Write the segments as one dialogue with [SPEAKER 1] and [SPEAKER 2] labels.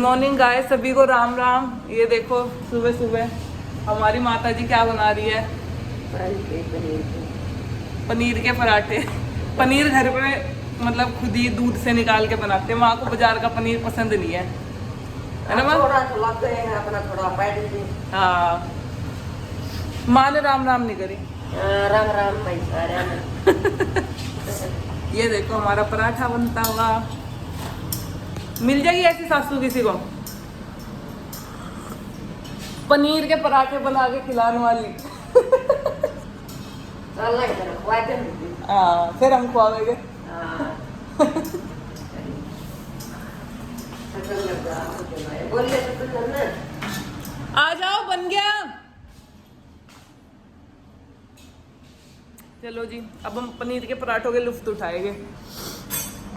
[SPEAKER 1] Morning guys, सभी को राम राम। ये देखो सुबह सुबह हमारी माता जी क्या बना रही है, पनीर के पराठे। पनीर घर पे मतलब खुद ही दूध से निकाल के बनाते हैं। माँ को बाजार का पनीर पसंद नहीं है ना माँ? हाँ, माँ ने राम राम नहीं करी।
[SPEAKER 2] राम राम भाई सारे।
[SPEAKER 1] ये देखो हमारा पराठा बनता हुआ। मिल जाएगी ऐसी सासू किसी को पनीर के पराठे बना के खिलाने वाली। हाँ, फिर हम खुआवेंगे। आ जाओ, बन गया। चलो जी, अब हम पनीर के पराठों के लुफ्त उठाएंगे।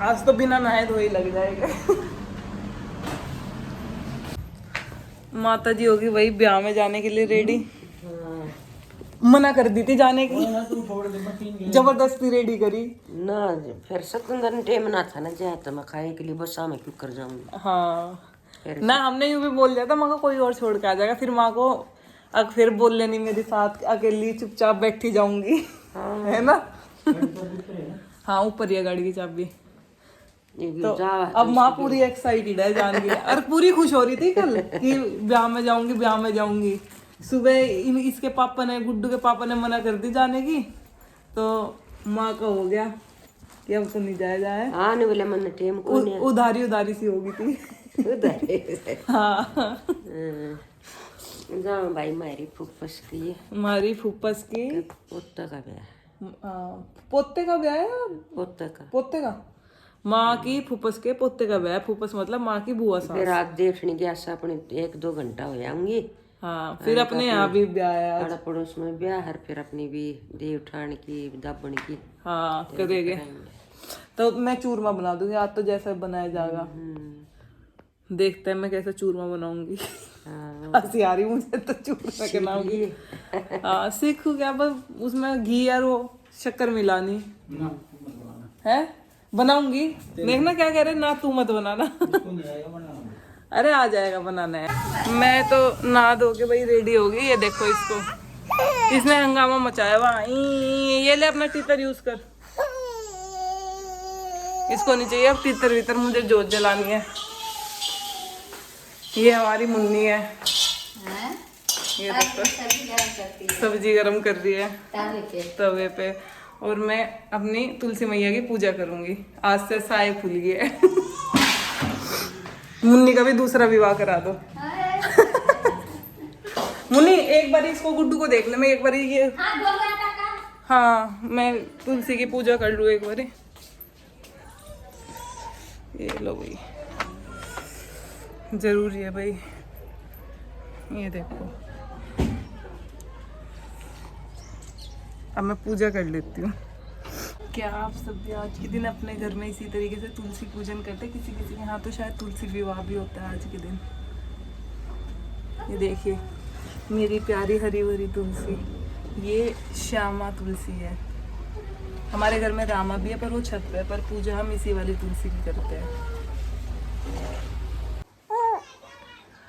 [SPEAKER 1] आज तो बिना नहाए धोए लग जाएगा। माता जी होगी वही ब्याह में जाने के लिए रेडी। मना कर दी थी जाने की, जबरदस्ती रेडी करी
[SPEAKER 2] ना। फिर सकुंदर टेम ना था ना जाए तो मैं खाने के लिए बस में क्यों कर जाऊंगी।
[SPEAKER 1] हाँ ना, हमने यूं भी बोल दिया था माँ को कोई और छोड़ के आ जाएगा। फिर माँ को फिर बोल लेनी मेरे साथ, अकेली चुपचाप बैठी जाऊंगी। हाँ। है ना? हाँ, ऊपर ही है गाड़ी की चाबी। तो अब माँ पूरी एक्साइटेड है जान के, और पूरी खुश हो रही थी कल कि ब्याह में जाऊंगी, ब्याह में जाऊंगी। सुबह इसके पापा ने, गुड्डू के पापा ने मना कर दी जाने की, तो माँ का हो गया कि अब तो नहीं जाया जाए।
[SPEAKER 2] हाँ नहीं बोले मन टेम को
[SPEAKER 1] उधारी उधारी सी होगी थी। हाँ
[SPEAKER 2] जाओ भाई, मारी फूफस की,
[SPEAKER 1] हमारी फूफस की
[SPEAKER 2] पोता का ब्याह।
[SPEAKER 1] पोते का ब्याह है? पोते का माँ की फूफस के पोते का ब्याह। फूफस मतलब माँ की बुआ सास।
[SPEAKER 2] फिर आप देखने गया अपने 1-2 घंटा हो जाऊंगी।
[SPEAKER 1] हाँ, फिर अपने यहाँ भी ब्याह है,
[SPEAKER 2] आड़ा पड़ोस में ब्याह है, फिर अपनी भी देव उठान की, दाबण की।
[SPEAKER 1] हाँ करेंगे। तो मैं चूरमा बना दूंगी आज, तो जैसा बनाया जाएगा। देखते हैं मैं कैसे चूरमा बनाऊंगी। हंसी आ रही मुझे तो चूरमा के नाम की। हाँ, सीखू क्या, बस उसमें घी और वो शक्कर मिलानी है। बनाऊंगी, देखना क्या कह रहे ना, तू मत बनाना। अरे आ जाएगा, बनाना है। मैं तो नहा धो के भाई रेडी हो गई। ये देखो इसको, इसने हंगामा मचाया हुआ। ये ले अपना टीतर यूज कर। इसको नहीं चाहिए अब टीतर वीतर, मुझे जोत जलानी है। ये हमारी मुन्नी है। ये देखो सब्जी गरम कर रही है तवे पे, और मैं अपनी तुलसी मैया की पूजा करूंगी। आज से साए खुल गई है। मुन्नी का भी दूसरा विवाह करा दो। मुन्नी एक बार इसको, गुड्डू को देख ले। मैं एक बार ये, हाँ मैं तुलसी की पूजा कर लूँ एक बार। ये लो भाई, जरूरी है भाई। ये देखो, अब मैं पूजा कर लेती हूँ। क्या आप सब भी आज के दिन अपने घर में इसी तरीके से तुलसी पूजन करते हैं? किसी किसी के यहाँ तो शायद तुलसी विवाह भी होता है आज के दिन। ये देखिए मेरी प्यारी हरी भरी तुलसी, ये श्यामा तुलसी है। हमारे घर में रामा भी है, पर वो छत पे है, पर पूजा हम इसी वाली तुलसी की करते हैं।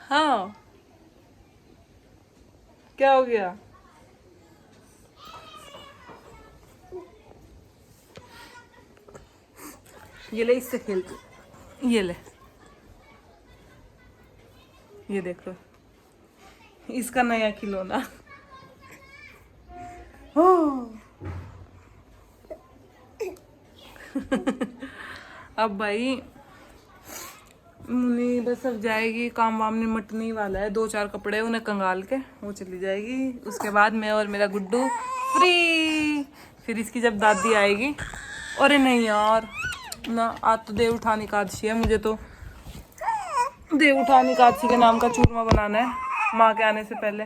[SPEAKER 1] हाँ, क्या हो गया? ये ले, इससे खेलते। ये ले, ये देखो इसका नया खिलौना। अब भाई मुन्नी बस अब जाएगी, काम वाम निमटने ही वाला है। 2-4 कपड़े उन्हें कंगाल के वो चली जाएगी। उसके बाद मैं और मेरा गुड्डू फ्री। फिर इसकी जब दादी आएगी, अरे नहीं यार ना, आज तो देव उठानी एकादशी है। मुझे तो देव उठानी एकादशी के नाम का चूरमा बनाना है माँ के आने से पहले।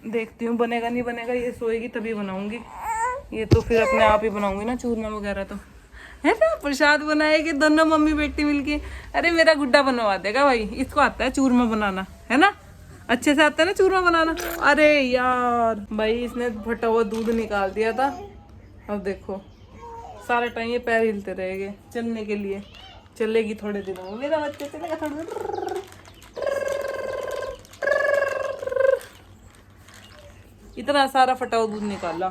[SPEAKER 1] देखती हूँ बनेगा नहीं बनेगा। ये सोएगी तभी बनाऊंगी। ये तो फिर अपने आप ही बनाऊंगी ना चूरमा वगैरह। तो है ना, प्रसाद बनाएगी दोनों मम्मी बेटी मिलके। अरे मेरा गुड्डा बनवा देगा भाई, इसको आता है चूरमा बनाना, है ना? अच्छे से आता है ना चूरमा बनाना। अरे यार भाई, इसने फटा हुआ दूध निकाल दिया था। अब देखो सारा टाइम ये पैर हिलते रहेंगे चलने के लिए। चलेगी थोड़े दिनों में, मेरा बच्चा चलेगा थोड़े। इतना सारा फटा हुआ दूध निकाला।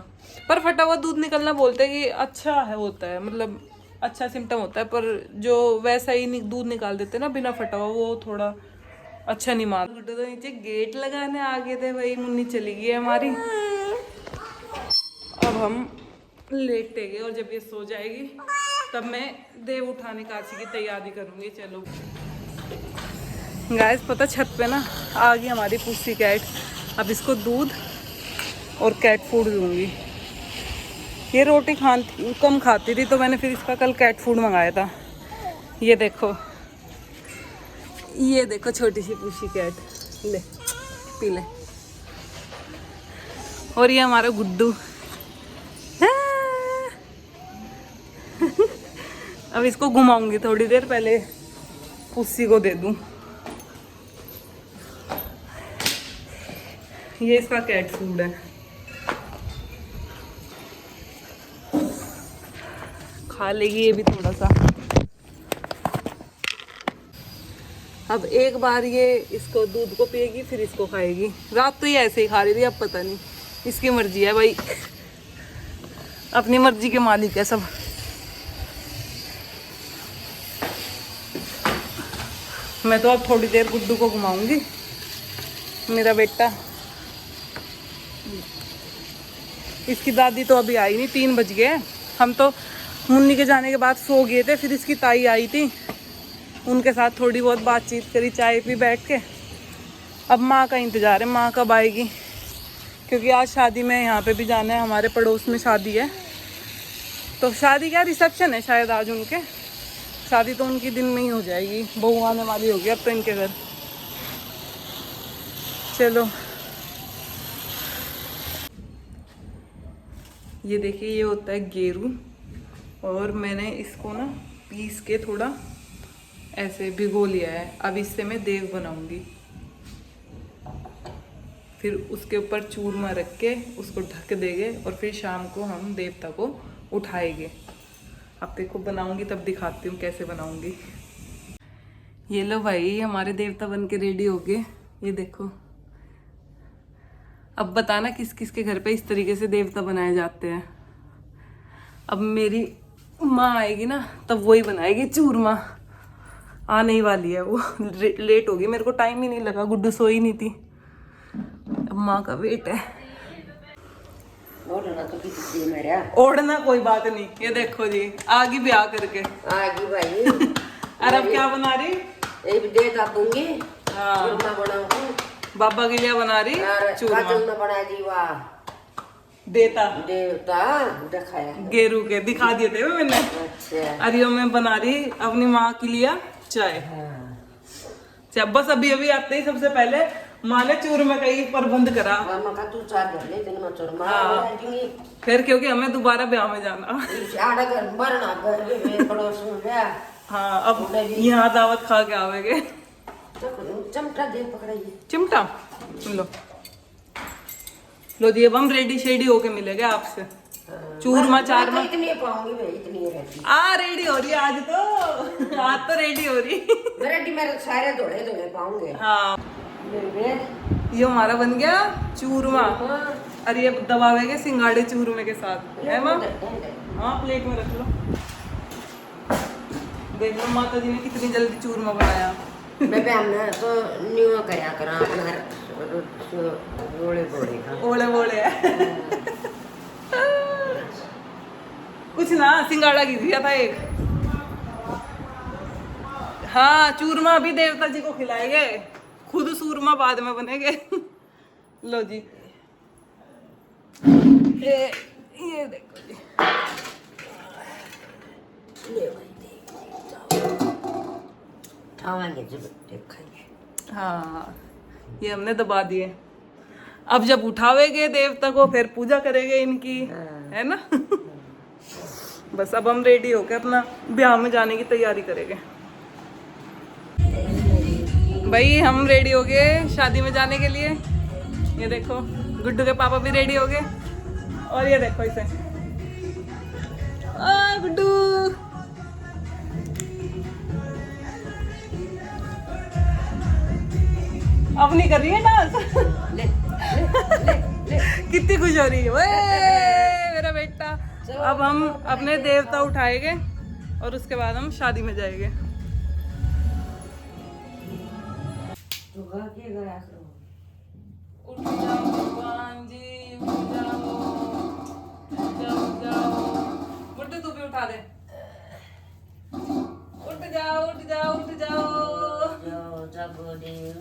[SPEAKER 1] पर फटा हुआ दूध निकलना बोलते हैं कि अच्छा है, होता है, मतलब अच्छा सिम्टम होता है। पर जो वैसा ही दूध निकाल देते ना बिना फटा हुआ, वो थोड़ा अच्छा नहीं मान। गुड्डू तो नीचे गेट लगाने आ गए थे भाई, मुन्नी चली गई है हमारी। अब हम लेटेंगे और जब ये सो जाएगी तब मैं देव उठाने काशी की तैयारी करूँगी। चलो गाइस, पता छत पे ना आ गई हमारी पुस्सी कैट। अब इसको दूध और कैट फूड दूंगी। ये रोटी कम खाती थी, तो मैंने फिर इसका कल कैट फूड मंगाया था। ये देखो छोटी सी पुस्सी कैट, ले पी ले। और ये हमारा गुड्डू। अब इसको घुमाऊंगी थोड़ी देर, पहले पुस्सी को दे दूं। ये इसका कैट फूड है, खा लेगी ये भी थोड़ा सा। अब एक बार ये इसको दूध को पिएगी, फिर इसको खाएगी। रात तो ये ऐसे ही खा रही थी, अब पता नहीं, इसकी मर्जी है भाई, अपनी मर्जी के मालिक है सब। मैं तो अब थोड़ी देर गुड्डू को घुमाऊंगी, मेरा बेटा। इसकी दादी तो अभी आई नहीं, 3 बज गए। हम तो मुन्नी के जाने के बाद सो गए थे। फिर इसकी ताई आई थी, उनके साथ थोड़ी बहुत बातचीत करी, चाय पी बैठ के। अब माँ का इंतज़ार है, माँ कब आएगी, क्योंकि आज शादी में यहाँ पे भी जाना है। हमारे पड़ोस में शादी है, तो शादी क्या रिसेप्शन है शायद आज उनके। शादी तो उनकी दिन में ही हो जाएगी, बहू आने वाली होगी अब तो इनके घर। चलो ये देखिए, ये होता है गेरू, और मैंने इसको ना पीस के थोड़ा ऐसे भिगो लिया है। अब इससे मैं देव बनाऊंगी। फिर उसके ऊपर चूरमा रख के उसको ढक देंगे, और फिर शाम को हम देवता को उठाएंगे। अब देखो बनाऊंगी तब दिखाती हूँ कैसे बनाऊंगी। ये लो भाई, हमारे देवता बन के रेडी हो गए। ये देखो, अब बताना किस किस के घर पे इस तरीके से देवता बनाए जाते हैं। अब मेरी माँ आएगी ना, तब वही बनाएगी चूरमा। आने ही वाली है वो, लेट होगी, मेरे को टाइम ही नहीं लगा, गुड्डू सोई नहीं थी। अब माँ का वेट है।
[SPEAKER 2] ओढ़ना तो किसी मेरा,
[SPEAKER 1] ओढ़ना कोई बात नहीं। ये देखो जी, आगी ब्याह करके
[SPEAKER 2] आगी भाई।
[SPEAKER 1] और अब क्या बना रही?
[SPEAKER 2] एक दे दूंगी।
[SPEAKER 1] हाँ,
[SPEAKER 2] चूरमा बनाऊंगी,
[SPEAKER 1] बाबा के लिए बना रही चूरमा।
[SPEAKER 2] चूरमा बना दी। वाह,
[SPEAKER 1] देवता
[SPEAKER 2] दिखाया,
[SPEAKER 1] गेरू के दिखा दिए थे मैंने।
[SPEAKER 2] अच्छा,
[SPEAKER 1] अरे मैं बना रही अपनी माँ के लिए चाय। जब बस अभी अभी आते ही सबसे पहले माँ ने चूरमा का ही प्रबंध करा।
[SPEAKER 2] मामा का तू चार कर ले, तेरे में चूरमा बनाएंगे।
[SPEAKER 1] फिर क्योंकि हमें दोबारा ब्याह में जाना।
[SPEAKER 2] आड़ा घर मरना, घर में पड़ोस में ब्याह।
[SPEAKER 1] हाँ, अब यहाँ दावत खा के आवेगे।
[SPEAKER 2] चमटा दे पकड़ाइए,
[SPEAKER 1] चिमटा लो लो जी। अब हम रेडी शेडी होके मिलेंगे आपसे। चूरमा चारमा
[SPEAKER 2] इतनी पाऊंगी मैं, इतनी रहती।
[SPEAKER 1] रेडी हो रही है आज तो। आज तो रेडी हो रही।
[SPEAKER 2] रेडी मेरे सारे धोले धोले पाऊंगे।
[SPEAKER 1] हाँ, ये हमारा बन गया चूरमा। अरे ये दबावेगे सिंगाड़े चूरमे के साथ, है माँ? हाँ, प्लेट में रख लो। देख लो माता जी ने कितनी जल्दी चूरमा बनाया।
[SPEAKER 2] बेबे हमने तो न्यू करा करा अपना ओले बोले का
[SPEAKER 1] ओले बोले कुछ ना, सिंगाड़ा गिर गया था एक। हाँ, चूरमा भी देवता जी को खिलाएंगे, खुद सूरमा बाद में बनेंगे। लो जी, ये देखो जी।
[SPEAKER 2] ले भाई खावांगे जब देखेंगे।
[SPEAKER 1] हाँ, ये हमने दबा दिए। अब जब उठावेंगे देवता को, फिर पूजा करेंगे इनकी, है ना? बस अब हम रेडी होके अपना ब्याह में जाने की तैयारी करेंगे। भाई हम रेडी हो गए शादी में जाने के लिए। ये देखो, गुड्डू के पापा भी रेडी हो गए। और ये देखो इसे, गुड्डू अब नहीं कर रही है डांस।
[SPEAKER 2] ले ले ले ले
[SPEAKER 1] कितनी खुश हो रही है ओए मेरा बेटा। अब हम अपने देवता उठाएंगे और उसके बाद हम शादी में जाएंगे।
[SPEAKER 2] तो घर के गया करो।
[SPEAKER 1] उठ जाओ भगवान जी, उठ जाओ, उठ जाओ, उठ जाओ। बुड्ढू तू भी उठा दे। उठ जाओ, उठ जाओ, उठ जाओ।
[SPEAKER 2] जाओ जागो देव,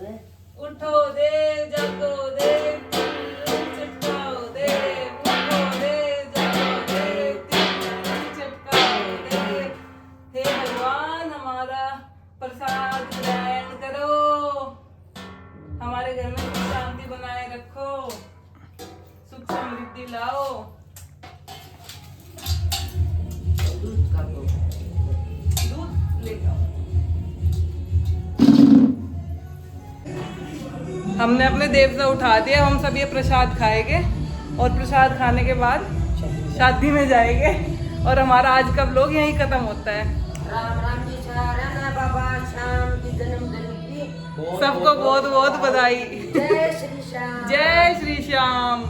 [SPEAKER 1] उठो देव, जागो देव, चटकाओ देव, उठो देव, जागो देव, चटकाओ देव। हे भगवान हमारा प्रसाद ग्रहण करो, हमारे घर में सुख शांति बनाए रखो, सुख समृद्धि लाओ।
[SPEAKER 2] दूध का दो।
[SPEAKER 1] दूध ले आओ। हमने अपने देवता उठा दिया, हम सब ये प्रसाद खाएंगे और प्रसाद खाने के बाद शादी में जाएंगे और हमारा आज का व्लॉग यहीं खत्म होता है।
[SPEAKER 2] राम राम जी, राम बाबा श्याम की जन्मदिन की
[SPEAKER 1] सबको बहुत बहुत बधाई।
[SPEAKER 2] जय श्री श्याम।
[SPEAKER 1] जय श्री श्याम।